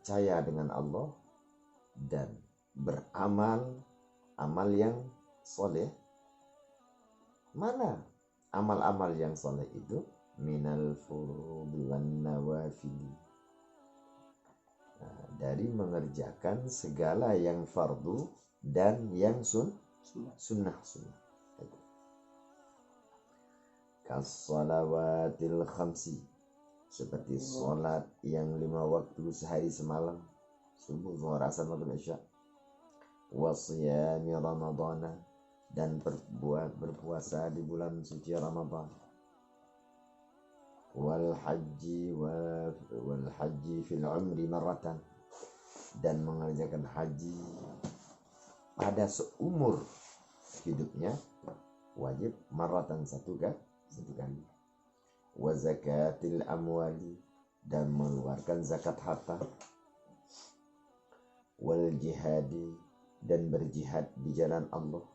percaya dengan Allah dan beramal amal yang soleh. Mana amal-amal yang soleh itu? Minal furudi wan nawafili. Nah, dari mengerjakan segala yang fardu dan yang sunnah. Kas-salawatil khamsi, seperti sholat yang 5 waktu sehari semalam, subuh, zuhur, asar, maghrib, isya. Wasiyami ramadana, dan berpuasa di bulan suci Ramadan. Wal haji fil umri marratan, dan mengerjakan haji pada seumur hidupnya wajib marratan satu kali. Wa zakatil amwali, dan mengeluarkan zakat harta. Wal jihadi, dan berjihad di jalan Allah.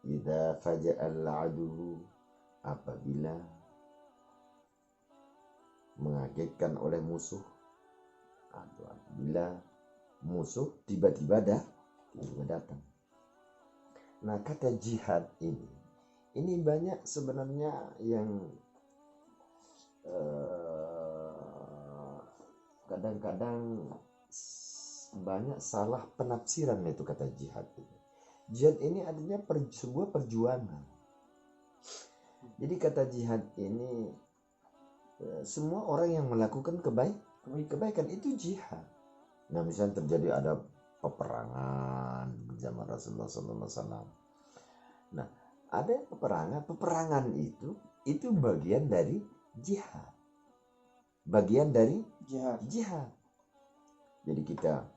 Idza faja'al adu, apabila mengagetkan oleh musuh, atau apabila musuh tiba-tiba datang. Nah, kata jihad ini banyak sebenarnya yang kadang-kadang banyak salah penafsiran itu kata jihad itu. Jihad ini artinya sebuah perjuangan. Jadi kata jihad ini semua orang yang melakukan kebaikan itu jihad. Nah, misalnya terjadi ada peperangan zaman Rasulullah SAW. Nah, ada peperangan itu bagian dari jihad. Bagian dari jihad. Jadi kita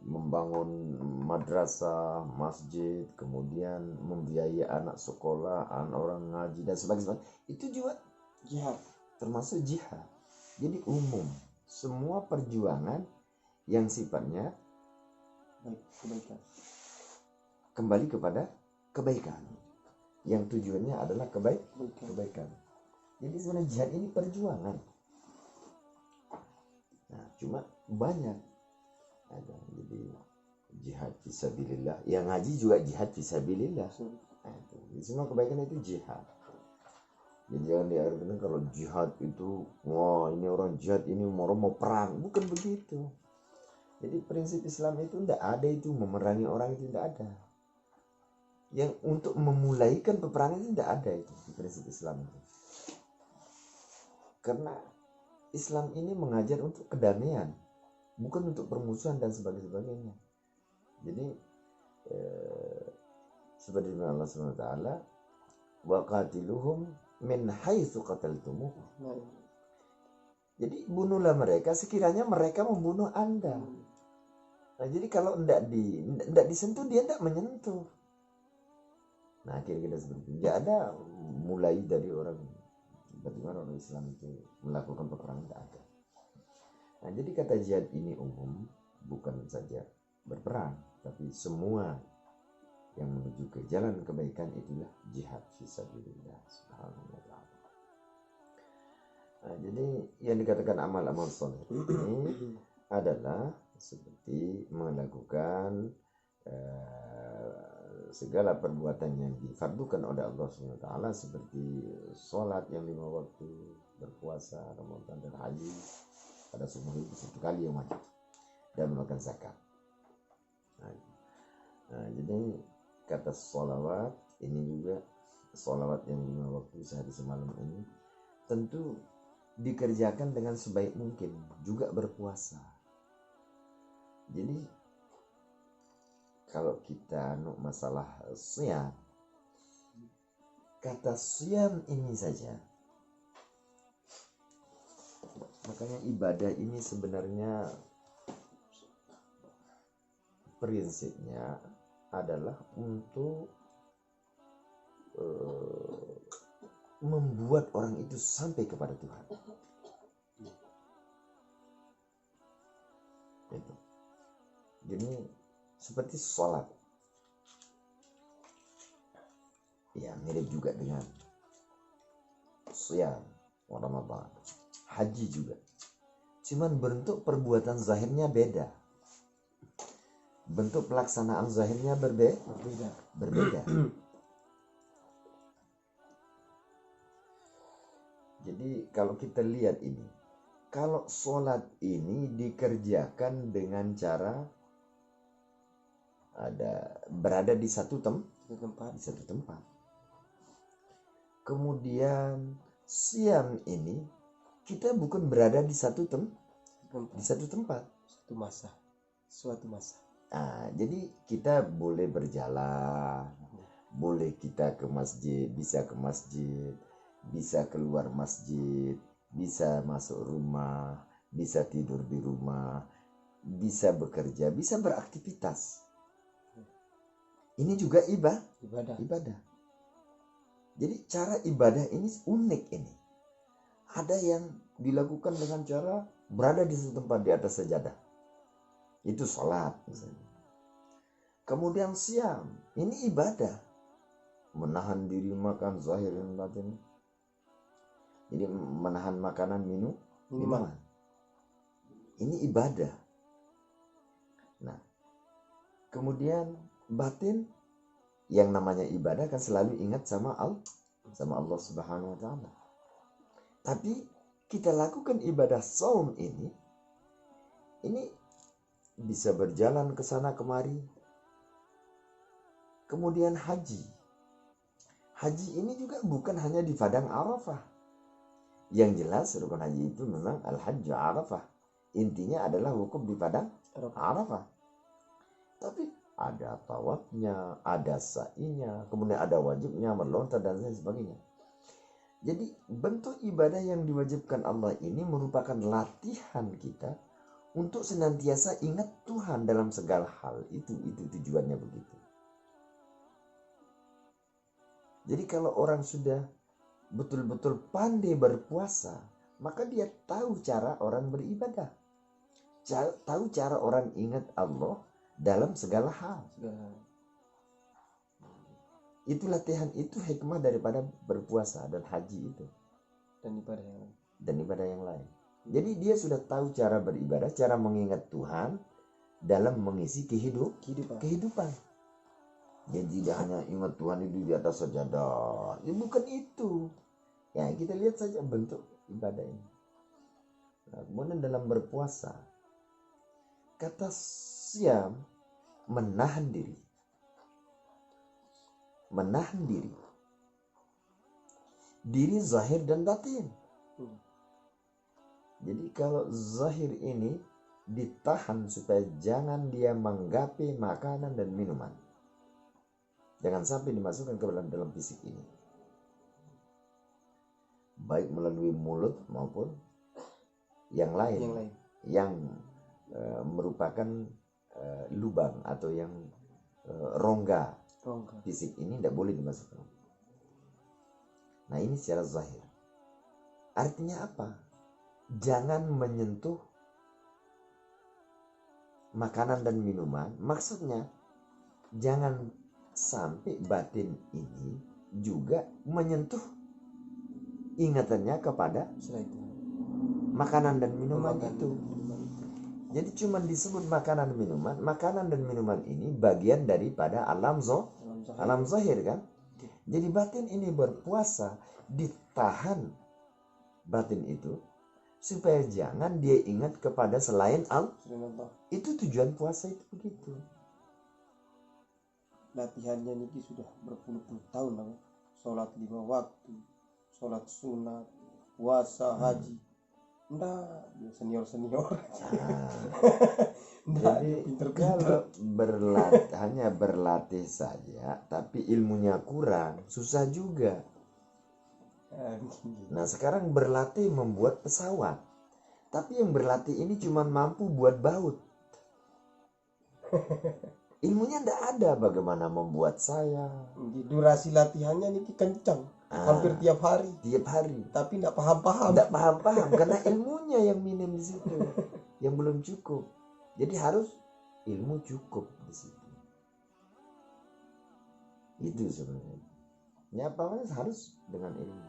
membangun madrasah, masjid, kemudian membiayai anak sekolah, orang ngaji dan sebagainya, itu juga jihad, termasuk jihad. Jadi umum, semua perjuangan yang sifatnya kebaikan, kembali kepada kebaikan, yang tujuannya adalah kebaikan. Jadi sebenarnya jihad ini perjuangan. Nah, cuma banyak ada, jadi jihad fisabilillah, yang ngaji juga jihad fisabilillah. Nah, itu semua kebaikan itu jihad. Jadi jangan diartikan kalau jihad itu wah ini orang jihad ini mau perang, bukan begitu. Jadi prinsip Islam itu tidak ada itu memerangi orang, itu tidak ada. Yang untuk memulaikan peperangan itu tidak ada itu di prinsip Islam itu. Karena Islam ini mengajar untuk kedamaian, bukan untuk permusuhan dan sebagainya. Jadi seperti Allah SWT, wa qatiluhum min haitsu qataltumuhum. Jadi bunuhlah mereka sekiranya mereka membunuh Anda. Nah, jadi kalau tidak disentuh, dia tidak menyentuh. Nah, kira-kira seperti itu. Tidak ada mulai dari orang bagaimana orang Islam itu melakukan peperangan, tidak ada. Nah, jadi kata jihad ini umum, bukan saja berperang, tapi semua yang menuju ke jalan kebaikan itulah jihad fisabilillah subhanahu wa ta'ala. Nah, jadi yang dikatakan amal-amal soleh ini adalah seperti melakukan segala perbuatan yang difardukan oleh Allah SWT, seperti sholat yang 5 waktu, berpuasa, Ramadan dan haji pada seumur hidup 1 kali yang wajib, dan melakukan zakat. Nah, jadi kata sholawat ini juga, sholawat yang 5 waktu sehari semalam ini tentu dikerjakan dengan sebaik mungkin, juga berpuasa. Jadi kalau kita masalah siyam, kata siyam ini saja, makanya ibadah ini sebenarnya prinsipnya adalah untuk membuat orang itu sampai kepada Tuhan. Itu. Jadi seperti sholat, ya mirip juga dengan siyam Ramadan, haji juga. Cuman bentuk perbuatan zahirnya beda. Bentuk pelaksanaan zahirnya berbeda. Jadi kalau kita lihat ini, kalau sholat ini dikerjakan dengan cara berada di satu tempat. Kemudian siam ini kita bukan berada di satu tempat. Suatu masa. Nah, jadi kita boleh berjalan, boleh kita ke masjid, bisa keluar masjid, bisa masuk rumah, bisa tidur di rumah, bisa bekerja, bisa beraktivitas. Ini juga ibadah. Jadi cara ibadah ini unik ini. Ada yang dilakukan dengan cara berada di satu tempat di atas sajadah. Itu sholat misalnya. Kemudian siam, ini ibadah. Menahan diri makan zahir dan batin. Jadi menahan makanan minuman. Ini ibadah. Nah, kemudian batin, yang namanya ibadah kan selalu ingat sama Allah Subhanahu wa taala. Tapi kita lakukan ibadah saum ini bisa berjalan ke sana kemari. Kemudian haji. Haji ini juga bukan hanya di padang Arafah. Yang jelas rukun haji itu memang al-hajju Arafah. Intinya adalah wukuf di padang Arafah. Tapi ada tawafnya, ada sa'inya, kemudian ada wajibnya, melontar dan lain sebagainya. Jadi bentuk ibadah yang diwajibkan Allah ini merupakan latihan kita untuk senantiasa ingat Tuhan dalam segala hal. Itu tujuannya begitu. Jadi kalau orang sudah betul-betul pandai berpuasa, maka dia tahu cara orang beribadah. Tahu cara orang ingat Allah dalam segala hal. Itu latihan, itu hikmah daripada berpuasa dan haji itu. Dan ibadah yang lain. Jadi dia sudah tahu cara beribadah, cara mengingat Tuhan dalam mengisi kehidupan. Jadi tidak hanya ingat Tuhan itu di atas sajadah. Ya bukan itu. Ya kita lihat saja bentuk ibadah ini. Nah, kemudian dalam berpuasa, kata siam menahan diri. Diri zahir dan batin. Jadi kalau zahir ini ditahan supaya jangan dia menggapai makanan dan minuman. Jangan sampai dimasukkan ke dalam fisik ini. Baik melalui mulut maupun yang lain. Yang merupakan lubang atau yang rongga fisik ini tidak boleh dimasukkan. Nah ini secara zahir. Artinya apa? Jangan menyentuh makanan dan minuman. Maksudnya jangan sampai batin ini juga menyentuh ingatannya kepada makanan dan minuman itu. Jadi cuma disebut makanan dan minuman ini bagian daripada alam zahir kan. Jadi batin ini berpuasa, ditahan batin itu supaya jangan dia ingat kepada selain Allah. Itu tujuan puasa itu begitu. Latihannya niki sudah berpuluh-puluh tahun lah. Sholat 5 waktu, sholat sunat, puasa, haji. Enggak, dia senior. Jadi kalau hanya berlatih saja, tapi ilmunya kurang, susah juga. Nah sekarang berlatih membuat pesawat, tapi yang berlatih ini cuma mampu buat baut. Ilmunya tidak ada bagaimana membuat sayap. Durasi latihannya ini kencang, hampir tiap hari. Tapi tidak paham. Karena ilmunya yang minim di situ, yang belum cukup. Jadi harus ilmu cukup di situ. Itu sebenarnya. Nyapa harus dengan ilmu.